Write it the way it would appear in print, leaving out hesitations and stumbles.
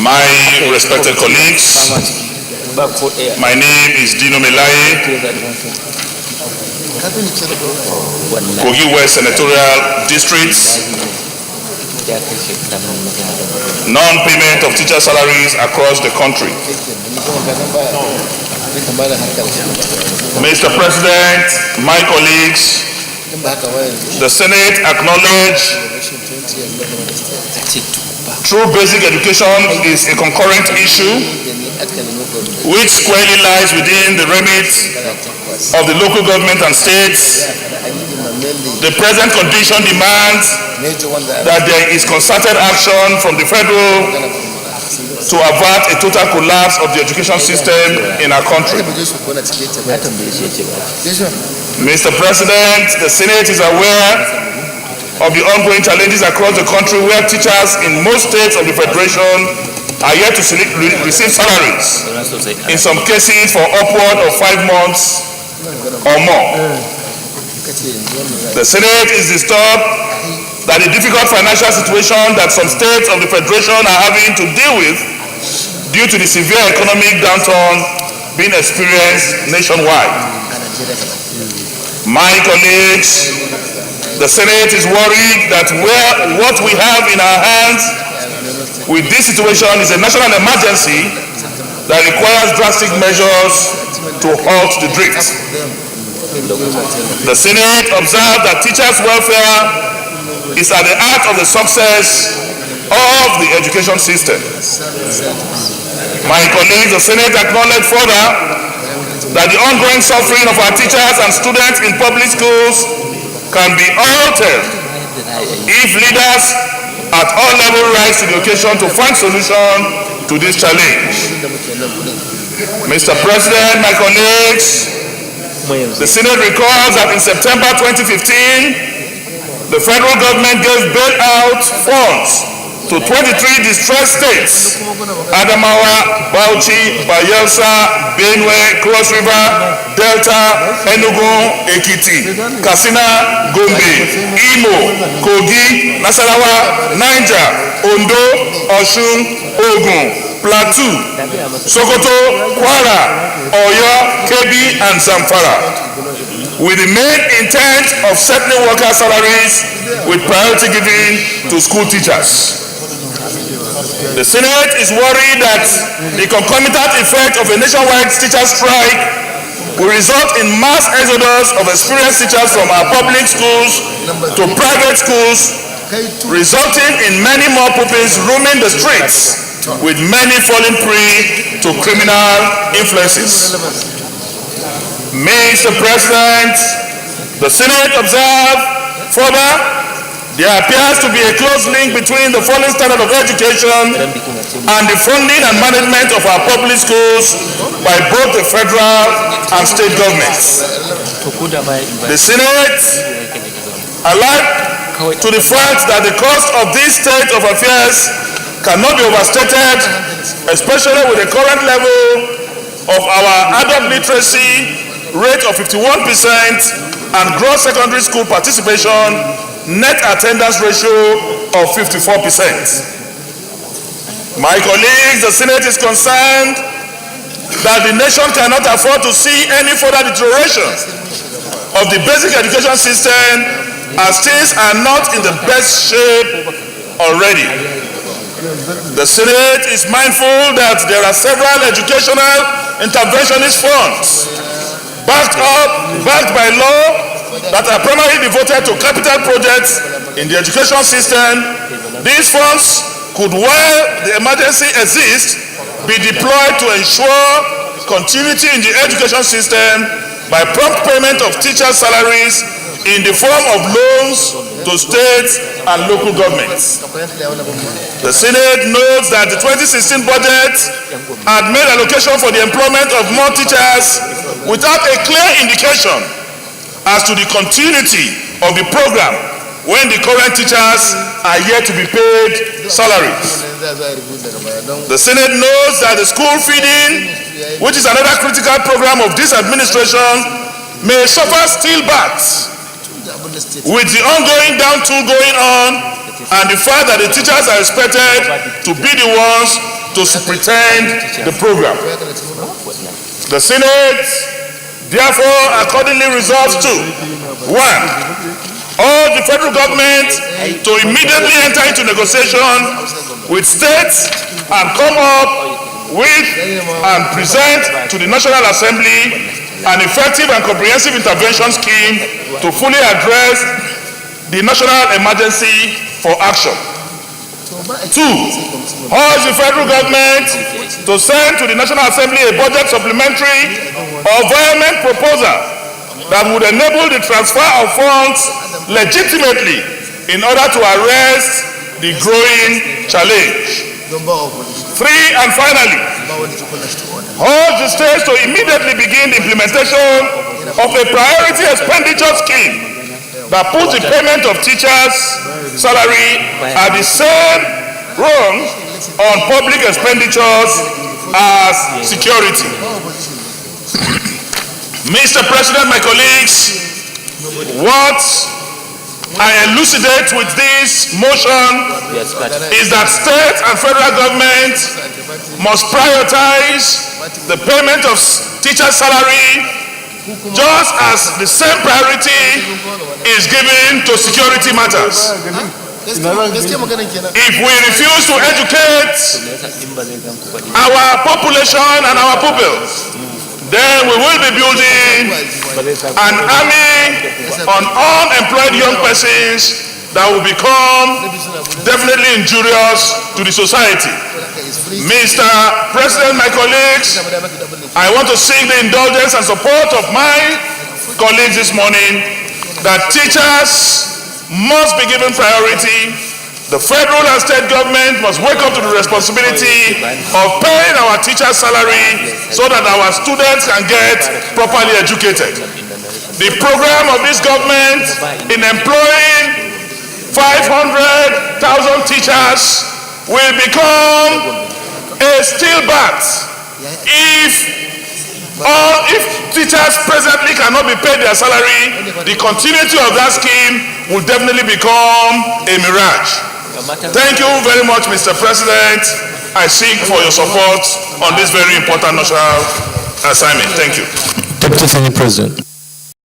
my respected colleagues, my name is Dino Melaye, Kogi West Senatorial District. Non-payment of teacher salaries across the country. Mr. President, my colleagues, the Senate acknowledge true basic education is a concurrent issue which squarely lies within the remit of the local government and states. The present condition demands that there is concerted action from the federal to avert a total collapse of the education system in our country. Mr. President, the Senate is aware of the ongoing challenges across the country where teachers in most states of the Federation are yet to receive salaries, in some cases for upward of 5 months or more. The Senate is disturbed that the difficult financial situation that some states of the Federation are having to deal with due to the severe economic downturn being experienced nationwide. My colleagues, the Senate is worried that what we have in our hands with this situation is a national emergency that requires drastic measures to halt the drift. The Senate observed that teachers' welfare is at the heart of the success of the education system. My colleagues, the Senate acknowledged further that the ongoing suffering of our teachers and students in public schools can be altered if leaders at all levels rise to the occasion to find solution to this challenge. Mr. President, my colleagues, the Senate recalls that in September 2015, the federal government gave bailout funds to 23 distressed states: Adamawa, Bauchi, Bayelsa, Benue, Cross River, Delta, Enugu, Ekiti, Katsina, Gombe, Imo, Kogi, Nasarawa, Niger, Ondo, Osun, Ogun, Plateau, Sokoto, Kwara, Oyo, Kebbi, and Zamfara, with the main intent of settling worker salaries with priority given to school teachers. The Senate is worried that the concomitant effect of a nationwide teacher strike will result in mass exodus of experienced teachers from our public schools to private schools, resulting in many more pupils roaming the streets, with many falling prey to criminal influences. Mr. President, the Senate observed further there appears to be a close link between the falling standard of education and the funding and management of our public schools by both the federal and state governments. The Senate alert to the fact that the cost of this state of affairs cannot be overstated, especially with the current level of our adult literacy rate of 51% and gross secondary school participation net attendance ratio of 54%. My colleagues, the Senate is concerned that the nation cannot afford to see any further deterioration of the basic education system as things are not in the best shape already. The Senate is mindful that there are several educational interventionist funds backed by law that are primarily devoted to capital projects in the education system. These funds could, while the emergency exists, be deployed to ensure continuity in the education system by prompt payment of teachers' salaries in the form of loans to states and local governments. The Senate notes that the 2016 budget had made allocation for the employment of more teachers without a clear indication as to the continuity of the program when the current teachers are yet to be paid salaries. The Senate knows that the school feeding, which is another critical program of this administration, may suffer stillbirths with the ongoing down tool going on and the fact that the teachers are expected to be the ones to superintend the program. The Senate therefore accordingly resolves to 1. Urge the federal government to immediately enter into negotiation with states and come up with and present to the National Assembly an effective and comprehensive intervention scheme to fully address the national emergency for action. 2. Urge the federal government to send to the National Assembly a budget supplementary or vehement proposal that would enable the transfer of funds legitimately in order to arrest the growing challenge. 3. And finally, urge the states to immediately begin the implementation of a priority expenditure scheme that puts the payment of teachers' salary at the same run on public expenditures as security. Mr. President, my colleagues, what I elucidate with this motion is that state and federal government must prioritize the payment of teachers' salary just as the same priority is given to security matters. If we refuse to educate our population and our pupils, then we will be building an army on unemployed young persons that will become definitely injurious to the society. Mr. President, my colleagues, I want to seek the indulgence and support of my colleagues this morning that teachers must be given priority. The federal and state government must wake up to the responsibility of paying our teachers' salary so that our students can get properly educated. The program of this government in employing 500,000 teachers will become a steel bat if teachers presently cannot be paid their salary. The continuity of that scheme will definitely become a mirage. Thank you very much, Mr. President. I seek for your support on this very important national assignment. Thank you. Deputy Senate President.